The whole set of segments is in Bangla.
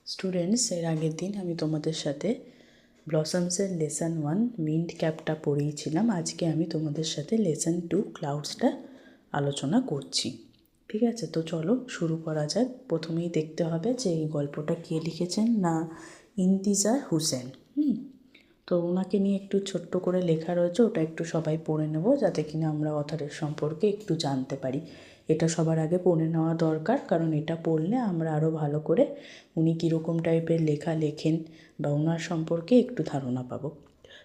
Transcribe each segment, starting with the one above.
স্টুডেন্টস, এর আগের দিন আমি তোমাদের সাথে ব্লসমসের লেসন 1 মিন্ট ক্যাপটা পড়িয়েছিলাম। আজকে আমি তোমাদের সাথে লেসন 2 ক্লাউডসটা আলোচনা করছি। ঠিক আছে, তো চলো শুরু করা যাক। প্রথমেই দেখতে হবে যে এই গল্পটা কে লিখেছেন, না ইন্তিজার হোসেন। তো ওনাকে নিয়ে একটু ছোট্ট করে লেখা রয়েছে, ওটা একটু সবাই পড়ে নেব যাতে কিনা আমরা অথরের সম্পর্কে একটু জানতে পারি। এটা সবার আগে পড়ে নেওয়া দরকার, কারণ এটা পড়লে আমরা আরও ভালো করে উনি কীরকম টাইপের লেখা লেখেন বা ওনার সম্পর্কে একটু ধারণা পাবো।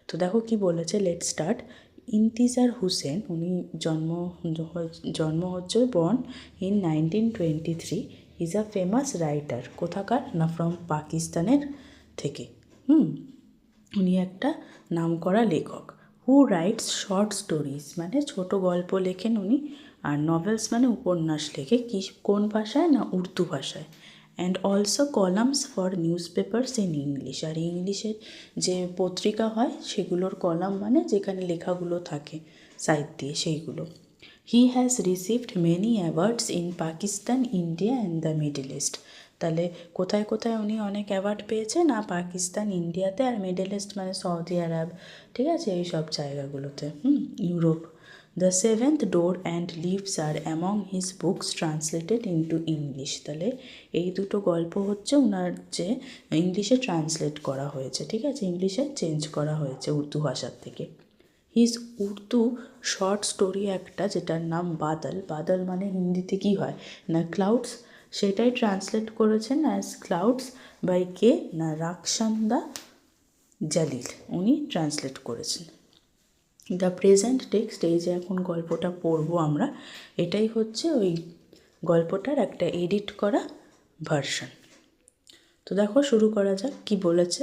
তো দেখো কি বলেছে, লেট স্টার্ট। ইন্তিজার হোসেন, উনি জন্ম হচ্ছে born in 1923, is a famous writer. কোথাকার না, ফ্রম পাকিস্তানের থেকে। উনি একটা নামকরা লেখক। হু রাইটস শর্ট স্টোরিজ, মানে ছোট গল্প লেখেন উনি। আর নভেলস মানে উপন্যাস লেখে। কোন ভাষায়, না উর্দু ভাষায়। And also columns for newspapers in English. আর ইংলিশের যে পত্রিকা হয় সেগুলোর কলাম মানে যেখানে লেখাগুলো থাকে সাইড দিয়ে, সেইগুলো। He has received many awards in Pakistan, India and the middle east. তাহলে কোথায় কোথায় উনি অনেক অ্যাওয়ার্ড পেয়েছেন, না পাকিস্তান, ইন্ডিয়াতে, আর মিডল ইস্ট মানে সৌদি আরব, ঠিক আছে, এই সব জায়গাগুলোতে। Europe. The seventh door and leaves are among his books translated into English. তাহলে এই দুটো গল্প হচ্ছে ওনার যে ইংলিশে ট্রান্সলেট করা হয়েছে, ঠিক আছে, ইংলিশে চেঞ্জ করা হয়েছে উর্দু ভাষার থেকে। হিজ উর্দু শর্ট স্টোরি একটা, যেটার নাম বাদল। বাদল মানে হিন্দিতে কী হয়, না ক্লাউডস, সেটাই ট্রান্সলেট করেছেন অ্যাজ ক্লাউডস বাই কে, না রাকসান্দা জালিল, উনি ট্রান্সলেট করেছেন। দ্য প্রেজেন্ট টেক্সট, এই যে এখন গল্পটা পড়বো আমরা, এটাই হচ্ছে ওই গল্পটার একটা এডিট করা ভার্সন। তো দেখো শুরু করা যাক। কি বলেছে,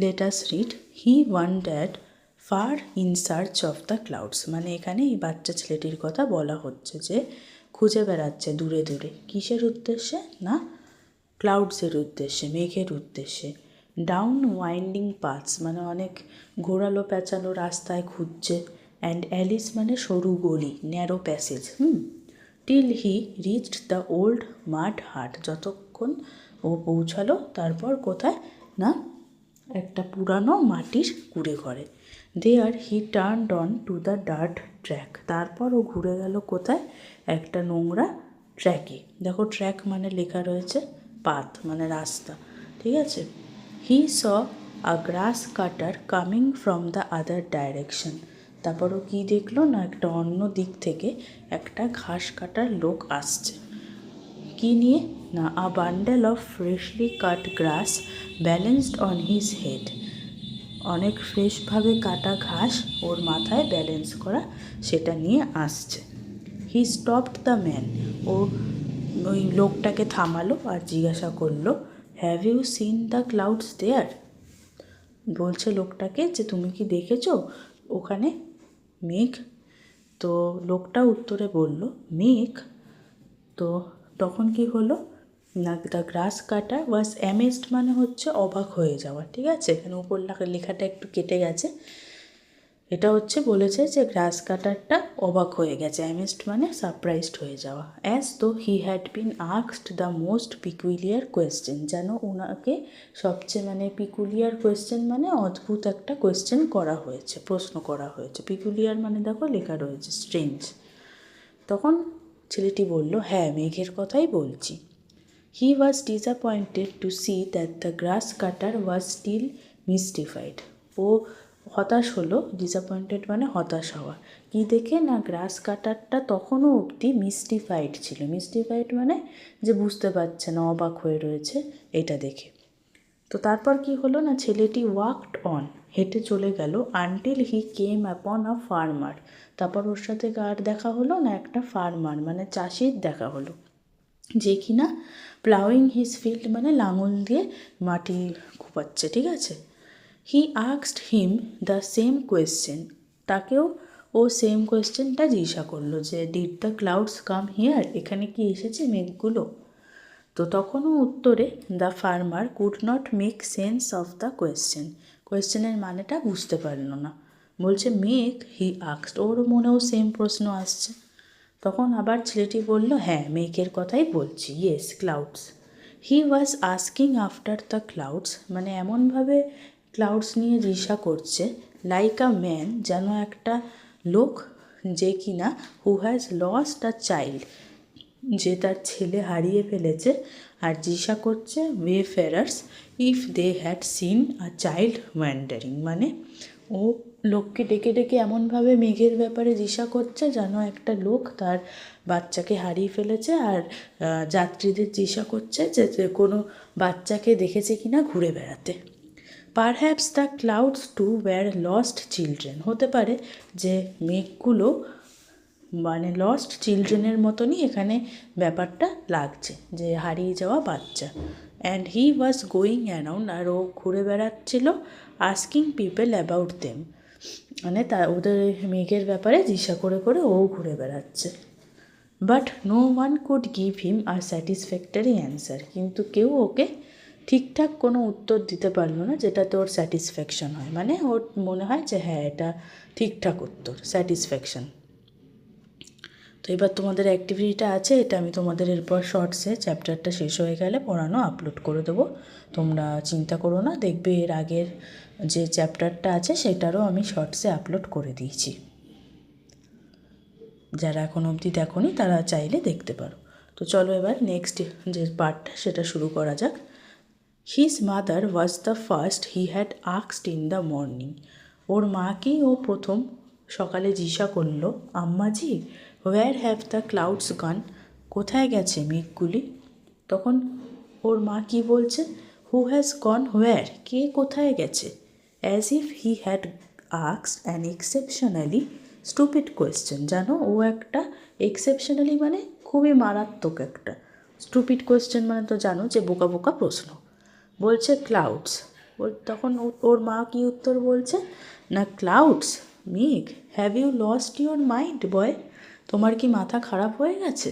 let us read. He wandered far in search of the clouds. মানে এখানে এই বাচ্চা ছেলেটির কথা বলা হচ্ছে যে খুঁজে বেড়াচ্ছে দূরে দূরে। কিসের উদ্দেশ্যে, না ক্লাউডসের উদ্দেশ্যে, মেঘের উদ্দেশ্যে। ডাউন ওয়াইন্ডিং পাথস মানে অনেক ঘোরালো পেঁচালো রাস্তায় খুঁজছে। অ্যান্ড অ্যালিস মানে সরু গলি, narrow passage. Till he reached the old mud hut, যতক্ষণ ও পৌঁছালো তারপর কোথায়, না একটা পুরানো মাটির কুড়ে ঘরে। There he turned on to the dirt track, তারপর ও ঘুরে গেল কোথায়, একটা নোংরা ট্র্যাকে। দেখো ট্র্যাক মানে লেখা রয়েছে পাথ মানে রাস্তা, ঠিক আছে। He saw a grass cutter coming from the other direction. তারপরও কী দেখলো, না একটা অন্য দিক থেকে একটা ঘাস কাটার লোক আসছে। কি নিয়ে, না a bundle of freshly cut grass balanced on his head. অনেক ফ্রেশভাবে কাটা ঘাস ওর মাথায় ব্যালেন্স করা, সেটা নিয়ে আসছে। হি স্টপড দ্য ম্যান, ও ওই লোকটাকে থামালো আর জিজ্ঞাসা করলো, have you seen the clouds there. বলছে লোকটাকে যে তুমি কি দেখেছো ওখানে মেঘ। তো লোকটা উত্তরে বলল মেঘ। তো তখন কি হলো, না the grass cutter was amazed মানে হচ্ছে অবাক হয়ে যাওয়া, ঠিক আছে, এখানে উপর লেখাটা একটু কেটে গেছে। এটা হচ্ছে বলেছে যে গ্রাস কাটারটা অবাক হয়ে গেছে, অ্যামেজড মানে সারপ্রাইজড হয়ে যাওয়া। অ্যাজ তো he had been asked the most peculiar question, যেন ওনাকে সবচেয়ে মানে পিকুলিয়ার কোয়েশ্চেন মানে অদ্ভুত একটা কোয়েশ্চেন করা হয়েছে, প্রশ্ন করা হয়েছে। পিকুলিয়ার মানে দেখো লেখা রয়েছে স্ট্রেঞ্জ। তখন ছেলেটি বলল, হ্যাঁ মেঘের কথাই বলছি। He was disappointed to see that the grass cutter was still mystified. ও হতাশ হলো, ডিসঅ্যাপয়েন্টেড মানে হতাশ হওয়া। কী দেখে, না গ্রাস কাটারটা তখনও অবধি মিস্টিফাইড ছিল। মিস্টিফাইড মানে যে বুঝতে পারছে না, অবাক হয়ে রয়েছে এটা দেখে। তো তারপর কি হলো, না ছেলেটি ওয়াকড অন, হেঁটে চলে গেল, আনটিল হি কেম অ্যাপন আ ফার্মার। তারপর ওর সাথে কার দেখা হলো, না একটা ফার্মার মানে চাষির দেখা হলো, যে কিনা প্লাউইং হিজ ফিল্ড মানে লাঙল দিয়ে মাটি খুপাচ্ছে, ঠিক আছে। He asked him the same question, তাকেও ও সেম কোয়েশ্চেনটা জিজ্ঞাসা করলো যে did the clouds come here, এখানে কি এসেছে মেঘগুলো। তো তখনও উত্তরে the farmer could not make sense of the question, কোয়েশ্চেনের মানেটা বুঝতে পারল না। বলছে মেঘ, হি আস্কড, ওর মনেও সেম প্রশ্ন আসছে। তখন আবার ছেলেটি বলল, হ্যাঁ মেঘের কথাই বলছি, yes clouds. He was asking after the clouds, মানে এমনভাবে ক্লাউডস নিয়ে জিজ্ঞাসা করছে, লাইক আ ম্যান, যেন একটা লোক যে কিনা who has lost a child, যে তার ছেলে হারিয়ে ফেলেছে, আর জিজ্ঞাসা করছে wayfarers if they had seen a child wandering, মানে ও লোককে ডেকে ডেকে এমনভাবে মেঘের ব্যাপারে জিজ্ঞাসা করছে যেন একটা লোক তার বাচ্চাকে হারিয়ে ফেলেছে, আর যাত্রীদের জিজ্ঞাসা করছে যে কোনো বাচ্চাকে দেখেছে কিনা ঘুরে বেড়াতে। Perhaps the clouds two wire lost children, হতে পারে যে মেঘগুলো মানে লস্ট চিলড্রেনের মতনই এখানে ব্যাপারটা লাগছে, যে হারিয়ে যাওয়া বাচ্চা। And he was going around, আর ও ঘুরে বেড়াচ্ছিল, আস্কিং পিপল অ্যাবাউট দেম, মানে ওদের মেঘের ব্যাপারে জিজ্ঞাসা করে করে ও ঘুরে বেড়াচ্ছে। But no one could give him a satisfactory answer, কিন্তু কেউ ওকে ঠিকঠাক কোনো উত্তর দিতে পারলো না যেটাতে ওর স্যাটিসফ্যাকশন হয়, মানে ওর মনে হয় যে হ্যাঁ এটা ঠিকঠাক উত্তর, স্যাটিসফ্যাকশন। তো এবার তোমাদের অ্যাক্টিভিটিটা আছে, এটা আমি তোমাদের এরপর শর্টসে চ্যাপ্টারটা শেষ হয়ে গেলে পড়ানো আপলোড করে দেবো, তোমরা চিন্তা করো না, দেখবে এর আগের যে চ্যাপ্টারটা আছে সেটারও আমি শর্টসে আপলোড করে দিয়েছি, যারা এখন অবধি দেখোনি তারা চাইলে দেখতে পারো। তো চলো এবার নেক্সট যে পার্টটা সেটা শুরু করা যাক। His mother was the first he had asked in the morning, ওর মাকেই ও প্রথম সকালে জিজ্ঞাসা করলো, Ammaji where have the clouds gone, কোথায় গেছে মেঘগুলি। তখন ওর মা কি বলছে, হু হ্যাজ গন হোয়ার, কে কোথায় গেছে। As if he had asked an exceptionally stupid question, জানো ও একটা এক্সেপশনালি মানে খুবই মারাত্মক একটা, স্টুপিড কোয়েশ্চেন মানে তো জানো যে বোকা বোকা প্রশ্ন। বলছে ক্লাউডস, তখন ওর মা কি উত্তর বলছে না, ক্লাউডস মেঘ, have you lost your mind boy, তোমার কি মাথা খারাপ হয়ে গেছে।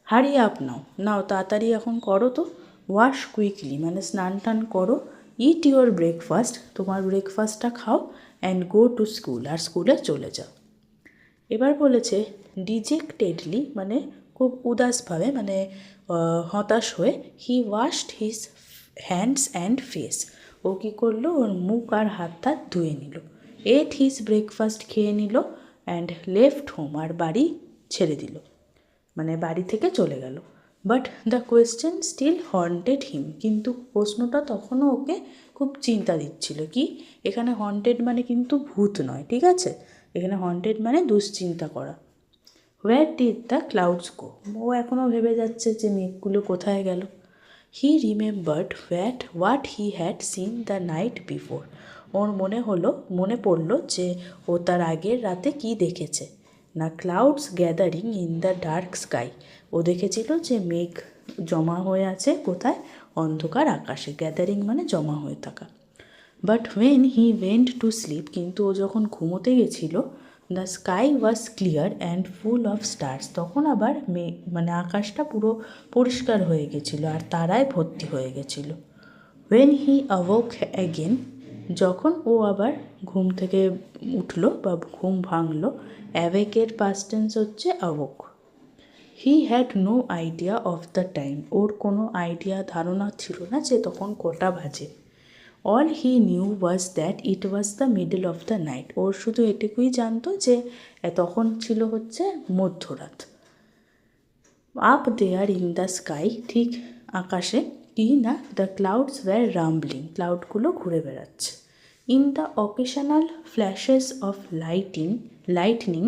হারি আপ নাও, নাও তাড়াতাড়ি এখন করো তো, ওয়াশ কুইকলি মানে স্নান টান করো, ইট ইউর ব্রেকফাস্ট, তোমার ব্রেকফাস্টটা খাও, অ্যান্ড গো টু স্কুল, আর স্কুলে চলে যাও। এবার বলেছে ডিজেক্টেডলি মানে খুব উদাসভাবে, মানে হতাশ হয়ে, he washed his hands and face, ও কী করলো, ওর মুখ আর হাত ধুয়ে নিল, এট হিজ ব্রেকফাস্ট খেয়ে নিল, অ্যান্ড লেফট হোম, আর বাড়ি ছেড়ে দিল, মানে বাড়ি থেকে চলে গেল। But the question still haunted him, কিন্তু প্রশ্নটা তখনও ওকে খুব চিন্তা দিচ্ছিল। কি এখানে হন্টেড মানে কিন্তু ভূত নয়, ঠিক আছে, এখানে হন্টেড মানে দুশ্চিন্তা করা। Where did the clouds go, ও এখনও ভেবে যাচ্ছে যে মেঘগুলো কোথায় গেল। He remembered what he had seen the night before, ওর মনে পড়লো যে ও তার আগের রাতে কি দেখেছে। না clouds gathering in the dark sky, ও দেখেছিল যে মেঘ জমা হয়ে আছে কোথায়, অন্ধকার আকাশে, গ্যাদারিং মানে জমা হয়ে থাকা। But when he went to sleep, কিন্তু ও যখন ঘুমোতে গেছিল, the sky was clear and full of stars, তখন আবার মানে আকাশটা পুরো পরিষ্কার হয়ে গেছিলো আর তারায় ভর্তি হয়ে গেছিল। ওয়েন হি অ্যাওক অ্যাগেন, যখন ও আবার ঘুম থেকে উঠলো বা ঘুম ভাঙলো, অ্যাওয়েকের পাস্ট টেন্স হচ্ছে awoke. He had no idea of the time, ওর কোনো ধারণা ছিল না যে তখন কটা বাজে। All he knew was that it was the middle of the night, ওর শুধু এটুকুই জানতো যে তখন ছিল হচ্ছে মধ্যরাত। Up there in the sky, ঠিক আকাশে কি না, দ্য ক্লাউডস ওয়্যার রাম্বলিং, ক্লাউডগুলো ঘুরে বেড়াচ্ছে। In the occasional flashes of lightning,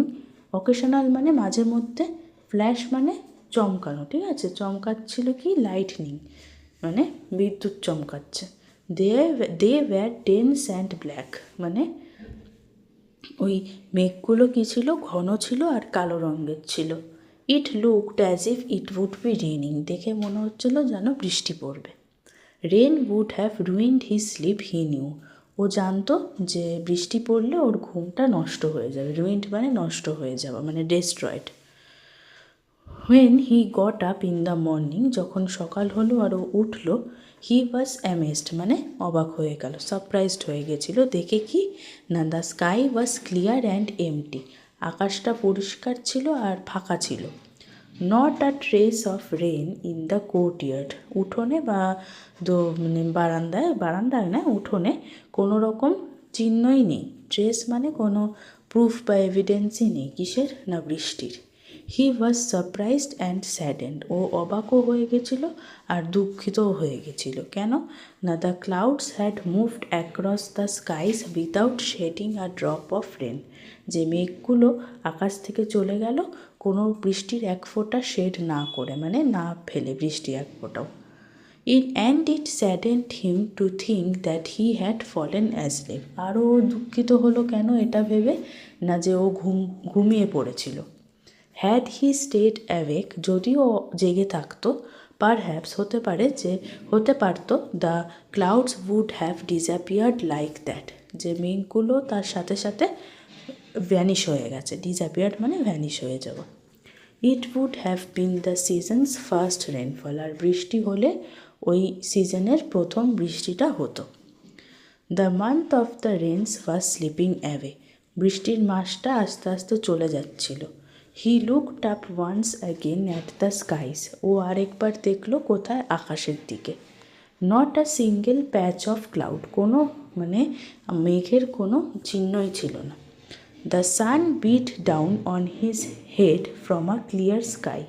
occasional মানে মাঝে মধ্যে, ফ্ল্যাশ মানে চমকানো, ঠিক আছে, চমকাচ্ছিল কি লাইটনিং মানে বিদ্যুৎ চমকাচ্ছে। They were dense and black, মানে ওই মেঘগুলো কী ছিল, ঘন ছিল আর কালো রঙের ছিল। It looked as if it would be raining, দেখে মনে হচ্ছিল যেন বৃষ্টি পড়বে। Rain would have ruined his sleep he knew, ও জানতো যে বৃষ্টি পড়লে ওর ঘুমটা নষ্ট হয়ে যাবে, রুইন্ড মানে নষ্ট হয়ে যাওয়া মানে destroyed. When he got up in the morning, যখন সকাল হলো আর ও উঠলো, হি ওয়াজ অ্যামেজড মানে অবাক হয়ে গেল, সারপ্রাইজড হয়ে গেছিলো দেখে কি না, the sky was clear and empty, আকাশটা পরিষ্কার ছিল আর ফাঁকা ছিল। Not a trace of rain in the courtyard, উঠোনে বা মানে বারান্দায় না, উঠোনে কোনো রকম চিহ্নই নেই। ট্রেস মানে কোনো প্রুফ বা এভিডেন্সই নেই। কিসের? না বৃষ্টির। He was surprised and saddened, ও অবাকও হয়ে গেছিল আর দুঃখিতও হয়ে গেছিল। কেন? না the clouds had moved across the skies without shedding a drop of rain, যে মেঘগুলো আকাশ থেকে চলে গেল কোনো বৃষ্টির এক ফোঁটা শেড না করে, মানে না ফেলে বৃষ্টি এক ফোঁটাও। it saddened him to think that he had fallen asleep, আরও দুঃখিত হলো কেন এটা ভেবে, না যে ও ঘুমিয়ে পড়েছিল। হ্যাড হি স্টেড অ্যাওয়েক, যদিও জেগে থাকতো, পারহ্যাপস হতে পারতো the clouds would have disappeared like that, যে মেঘগুলো তার সাথে সাথে ভ্যানিশ হয়ে গেছে। ডিসঅ্যাপিয়ার্ড মানে ভ্যানিশ হয়ে যাওয়া। It would have been the season's first rainfall, আর বৃষ্টি হলে ওই সিজনের প্রথম বৃষ্টিটা হতো। The month of the rains was slipping away, বৃষ্টির মাসটা আস্তে আস্তে চলে যাচ্ছিল। He looked up once again at the skies, ও আরেকবার দেখলো কোথায়? আকাশের দিকে। Not a single patch of cloud, কোনো মানে মেঘের কোনো চিহ্নই ছিল না। The sun beat down on his head from a clear sky,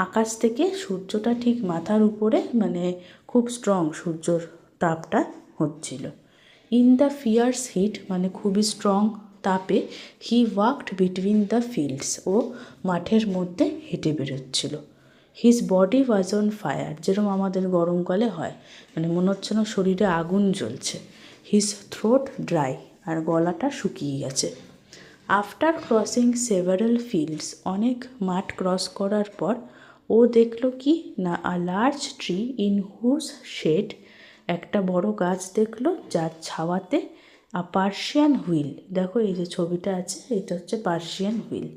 আকাশ থেকে সূর্যটা ঠিক মাথার উপরে, মানে খুব স্ট্রং সূর্যর তাপটা হচ্ছিল। ইন দ্য ফিয়ার্স হিট, মানে খুবই স্ট্রং তাপে, he walked between the fields, ও মাঠের মধ্যে হেঁটে বেরোচ্ছিল। His body was on fire, যেরকম আমাদের গরমকালে হয়, মানে মনে হচ্ছে না শরীরে আগুন জ্বলছে। হিজ থ্রোট ড্রাই, আর গলাটা শুকিয়ে গেছে। আফটার ক্রসিং সেভারাল ফিল্ডস, অনেক মাঠ ক্রস করার পর ও দেখলো কি না, a large tree in whose shade, একটা বড় গাছ দেখলো যার ছাওয়াতে আ পার্সিয়ান হুইল, দেখো এই যে ছবিটা আছে এটা হচ্ছে পার্সিয়ান হুইল,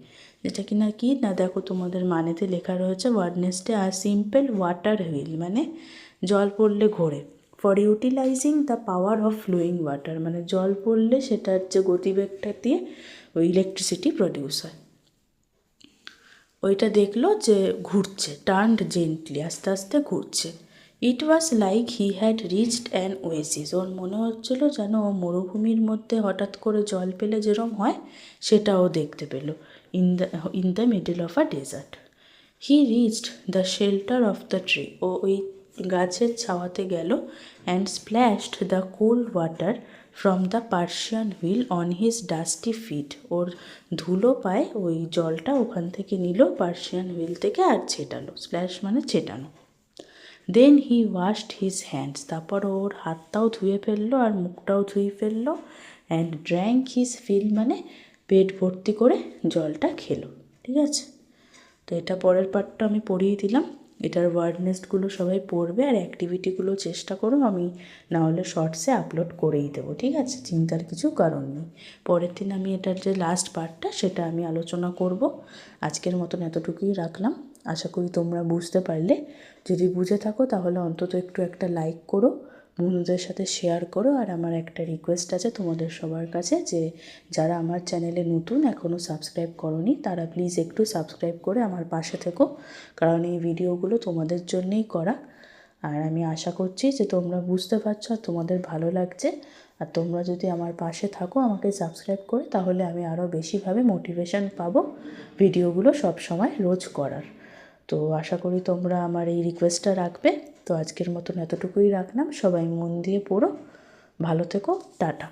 যেটা কিনা কি না দেখো তোমাদের মানেতে লেখা রয়েছে ওয়ার্ডনেসটে আ সিম্পল ওয়াটার হুইল, মানে জল পড়লে ঘোরে। For utilising the power of flowing water, মানে জল পড়লে সেটার যে গতিবেগটা দিয়ে ওই ইলেকট্রিসিটি প্রডিউস হয়। ওইটা দেখলো যে ঘুরছে, টার্নড জেন্টলি, আস্তে আস্তে ঘুরছে। It was like he had reached an oasis, ওর মনে হচ্ছিল যেন ও মরুভূমির মধ্যে হঠাৎ করে জল পেলে যেরম হয় সেটাও দেখতে পেল, in the middle of a desert. He reached the shelter of the tree, ও ওই গাছের ছাওয়াতে গেল। And splashed the cold water from the Persian wheel on his dusty feet, ওর ধুলো পায়ে ওই জলটা ওখান থেকে নিল পার্সিয়ান হুইল থেকে আর ছেটালো। স্প্ল্যাশ মানে ছেটানো। দেন হি ওয়াশড হিজ হ্যান্ডস, তারপর ওর হাতটাও ধুয়ে ফেললো আর মুখটাও ধুয়ে ফেললো। অ্যান্ড ড্র্যাঙ্ক হিজ ফিল, মানে পেট ভর্তি করে জলটা খেলো। ঠিক আছে, তো এটা পরের পার্টটা আমি পড়িয়ে দিলাম। এটার ওয়ার্ডনেসগুলো সবাই পড়বে আর অ্যাক্টিভিটিগুলো চেষ্টা করো, আমি না হলে শর্টসে আপলোড করেই দেবো। ঠিক আছে, চিন্তার কিছু কারণ নেই। পরের দিন আমি এটার যে লাস্ট পার্টটা সেটা আমি আলোচনা করব। আজকের মতন এতটুকুই রাখলাম। আশা করি তোমরা বুঝতে পারলে। যদি বুঝে থাকো তাহলে অন্তত একটু একটা লাইক করো, বন্ধুদের সাথে শেয়ার করো। আর আমার একটা রিকোয়েস্ট আছে তোমাদের সবার কাছে, যে যারা আমার চ্যানেলে নতুন এখনও সাবস্ক্রাইব করোনি তারা প্লিজ একটু সাবস্ক্রাইব করে আমার পাশে থেকো, কারণ এই ভিডিওগুলো তোমাদের জন্যেই করা। আর আমি আশা করছি যে তোমরা বুঝতে পারছো আর তোমাদের ভালো লাগছে। আর তোমরা যদি আমার পাশে থাকো আমাকে সাবস্ক্রাইব করে, তাহলে আমি আরও বেশিভাবে মোটিভেশন পাবো ভিডিওগুলো সব সময় রোজ করার। তো আশা করি তোমরা আমার এই রিকোয়েস্টটা রাখবে। তো আজকের মতন এতটুকুই রাখলাম। সবাই মন দিয়ে পড়ো, ভালো থেকো, টাটা।